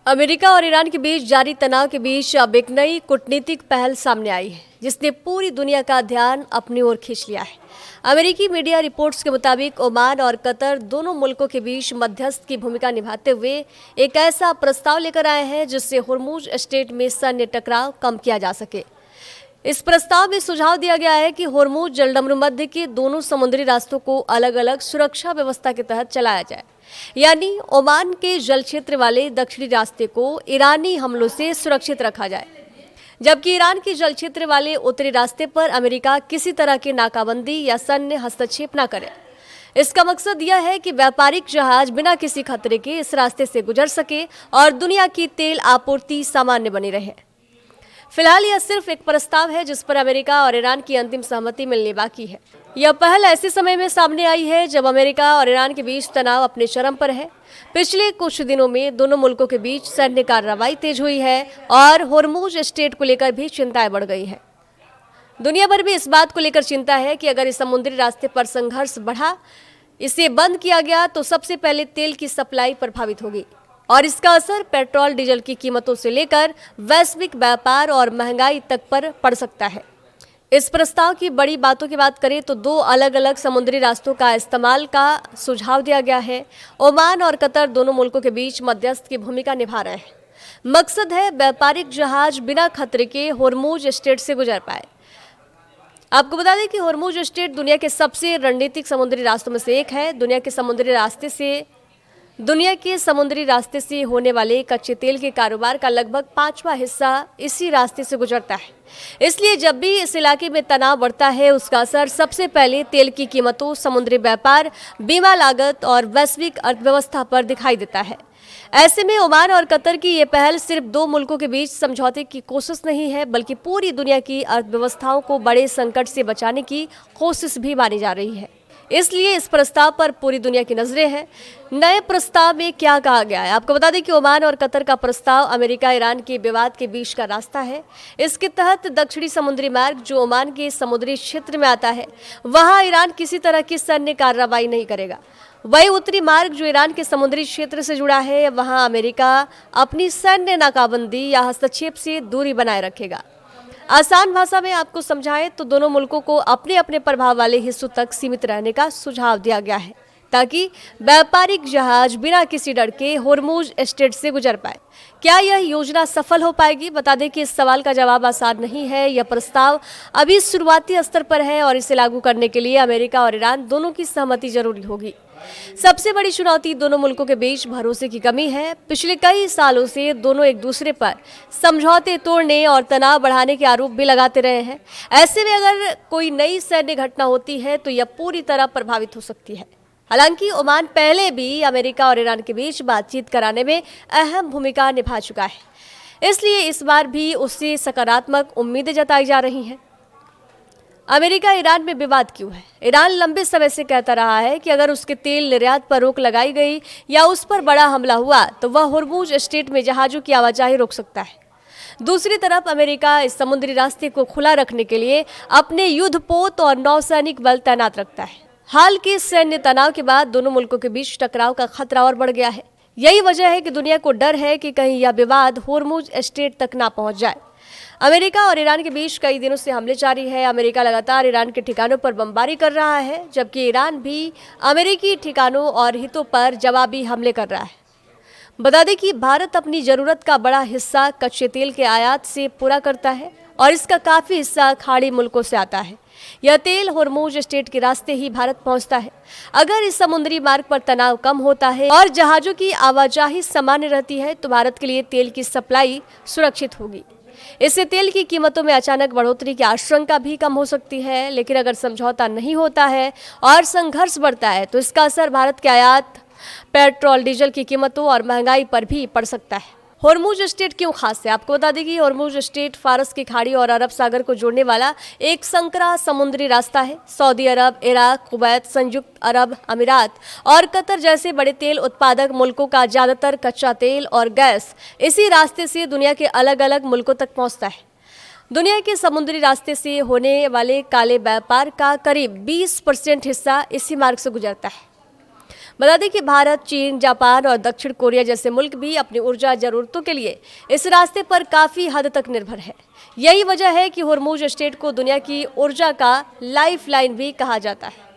America और Iran के बीच जारी तनाव के बीच अब एक नई कूटनीतिक पहल सामने आई है जिसने पूरी दुनिया का ध्यान अपनी ओर खींच लिया है। अमेरिकी मीडिया रिपोर्ट्स के मुताबिक ओमान और कतर दोनों मुल्कों के बीच मध्यस्थ की भूमिका निभाते हुए एक ऐसा प्रस्ताव लेकर आए हैं जिससे हुर्मुज स्ट्रेट में सैन्य टकराव कम किया जा सके। इस प्रस्ताव में सुझाव दिया गया है कि हुर्मुज जलमध्य के दोनों समुद्री रास्तों को अलग अलग सुरक्षा व्यवस्था के तहत चलाया जाए, यानी ओमान के जल क्षेत्र वाले दक्षिणी रास्ते को ईरानी हमलों से सुरक्षित रखा जाए, जबकि ईरान के जल क्षेत्र वाले उत्तरी रास्ते पर अमेरिका किसी तरह की नाकाबंदी या सैन्य हस्तक्षेप न करे। इसका मकसद यह है कि व्यापारिक जहाज बिना किसी खतरे के इस रास्ते से गुजर सके और दुनिया की तेल आपूर्ति सामान्य बनी रहे। फिलहाल यह सिर्फ एक प्रस्ताव है जिस पर अमेरिका और ईरान की अंतिम सहमति मिलनी बाकी है। यह पहल ऐसे समय में सामने आई है जब अमेरिका और ईरान के बीच तनाव अपने चरम पर है। पिछले कुछ दिनों में दोनों मुल्कों के बीच सैन्य कार्रवाई तेज हुई है और हुर्मुज स्ट्रेट को लेकर भी चिंताएं बढ़ गई हैं। दुनिया भर में इस बात को लेकर चिंता है कि अगर इस समुद्री रास्ते पर संघर्ष बढ़ा, इसे बंद किया गया तो सबसे पहले तेल की सप्लाई प्रभावित होगी और इसका असर पेट्रोल डीजल की कीमतों से लेकर वैश्विक व्यापार और महंगाई तक पर पड़ सकता है। इस प्रस्ताव की बड़ी बातों की बात करें तो दो अलग अलग समुद्री रास्तों का इस्तेमाल का सुझाव दिया गया है। ओमान और कतर दोनों मुल्कों के बीच मध्यस्थ की भूमिका निभा रहे हैं। मकसद है व्यापारिक जहाज बिना खतरे के हुर्मुज स्ट्रेट से गुजर पाए। आपको बता दें कि हुर्मुज स्ट्रेट दुनिया के सबसे रणनीतिक समुद्री रास्तों में से एक है। दुनिया के समुद्री रास्ते से होने वाले कच्चे तेल के कारोबार का लगभग 5वां हिस्सा इसी रास्ते से गुजरता है। इसलिए जब भी इस इलाके में तनाव बढ़ता है, उसका असर सबसे पहले तेल की कीमतों, समुद्री व्यापार, बीमा लागत और वैश्विक अर्थव्यवस्था पर दिखाई देता है। ऐसे में ओमान और कतर की ये पहल सिर्फ दो मुल्कों के बीच समझौते की कोशिश नहीं है, बल्कि पूरी दुनिया की अर्थव्यवस्थाओं को बड़े संकट से बचाने की कोशिश भी मानी जा रही है। इसलिए इस प्रस्ताव पर पूरी दुनिया की नजरें हैं। नए प्रस्ताव में क्या कहा गया है? आपको बता दें कि ओमान और कतर का प्रस्ताव अमेरिका ईरान के विवाद के बीच का रास्ता है। इसके तहत दक्षिणी समुद्री मार्ग जो ओमान के समुद्री क्षेत्र में आता है, वहां ईरान किसी तरह की सैन्य कार्रवाई नहीं करेगा। वही उत्तरी मार्ग जो ईरान के समुद्री क्षेत्र से जुड़ा है, वहां अमेरिका अपनी सैन्य नाकाबंदी या हस्तक्षेप से दूरी बनाए रखेगा। आसान भाषा में आपको समझाएं तो दोनों मुल्कों को अपने अपने प्रभाव वाले हिस्सों तक सीमित रहने का सुझाव दिया गया है ताकि व्यापारिक जहाज बिना किसी डर के हुर्मुज स्ट्रेट से गुजर पाए। क्या यह योजना सफल हो पाएगी? बता दें कि इस सवाल का जवाब आसान नहीं है। यह प्रस्ताव अभी शुरुआती स्तर पर है और इसे लागू करने के लिए अमेरिका और ईरान दोनों की सहमति जरूरी होगी। सबसे बड़ी चुनौती दोनों मुल्कों के बीच भरोसे की कमी है। पिछले कई सालों से दोनों एक दूसरे पर समझौते तोड़ने और तनाव बढ़ाने के आरोप भी लगाते रहे हैं। ऐसे में अगर कोई नई सैन्य घटना होती है तो यह पूरी तरह प्रभावित हो सकती है। हालांकि ओमान पहले भी अमेरिका और ईरान के बीच बातचीत कराने में अहम भूमिका निभा चुका है, इसलिए इस बार भी उससे सकारात्मक उम्मीदें जताई जा रही हैं। अमेरिका ईरान में विवाद क्यों है? ईरान लंबे समय से कहता रहा है कि अगर उसके तेल निर्यात पर रोक लगाई गई या उस पर बड़ा हमला हुआ तो वह हुर्मुज स्ट्रेट में जहाज़ों की आवाजाही रोक सकता है। दूसरी तरफ अमेरिका इस समुद्री रास्ते को खुला रखने के लिए अपने युद्धपोत और नौसैनिक बल तैनात रखता है। हाल के सैन्य तनाव के बाद दोनों मुल्कों के बीच टकराव का खतरा और बढ़ गया है। यही वजह है कि दुनिया को डर है कि कहीं यह विवाद हुर्मुज स्ट्रेट तक ना पहुंच जाए। अमेरिका और ईरान के बीच कई दिनों से हमले जारी है। अमेरिका लगातार ईरान के ठिकानों पर बमबारी कर रहा है, जबकि ईरान भी अमेरिकी ठिकानों और हितों पर जवाबी हमले कर रहा है। बता दें कि भारत अपनी ज़रूरत का बड़ा हिस्सा कच्चे तेल के आयात से पूरा करता है और इसका काफ़ी हिस्सा खाड़ी मुल्कों से आता है। यह तेल हुर्मुज स्ट्रेट के रास्ते ही भारत पहुंचता है। अगर इस समुद्री मार्ग पर तनाव कम होता है और जहाज़ों की आवाजाही सामान्य रहती है तो भारत के लिए तेल की सप्लाई सुरक्षित होगी। इससे तेल की कीमतों में अचानक बढ़ोतरी की आशंका भी कम हो सकती है। लेकिन अगर समझौता नहीं होता है और संघर्ष बढ़ता है तो इसका असर भारत के आयात, पेट्रोल डीजल की कीमतों और महंगाई पर भी पड़ सकता है। हुर्मुज स्ट्रेट क्यों खास है? आपको बता दें कि हुर्मुज स्ट्रेट फारस की खाड़ी और अरब सागर को जोड़ने वाला एक संकरा समुद्री रास्ता है। सऊदी अरब, इराक, कुवैत, संयुक्त अरब अमीरात और कतर जैसे बड़े तेल उत्पादक मुल्कों का ज़्यादातर कच्चा तेल और गैस इसी रास्ते से दुनिया के अलग अलग मुल्कों तक पहुँचता है। दुनिया के समुद्री रास्ते से होने वाले काले व्यापार का करीब 20% हिस्सा इसी मार्ग से गुजरता है। बता दें कि भारत, चीन, जापान और दक्षिण कोरिया जैसे मुल्क भी अपनी ऊर्जा जरूरतों के लिए इस रास्ते पर काफ़ी हद तक निर्भर है। यही वजह है कि होर्मुज स्ट्रेट को दुनिया की ऊर्जा का लाइफलाइन भी कहा जाता है।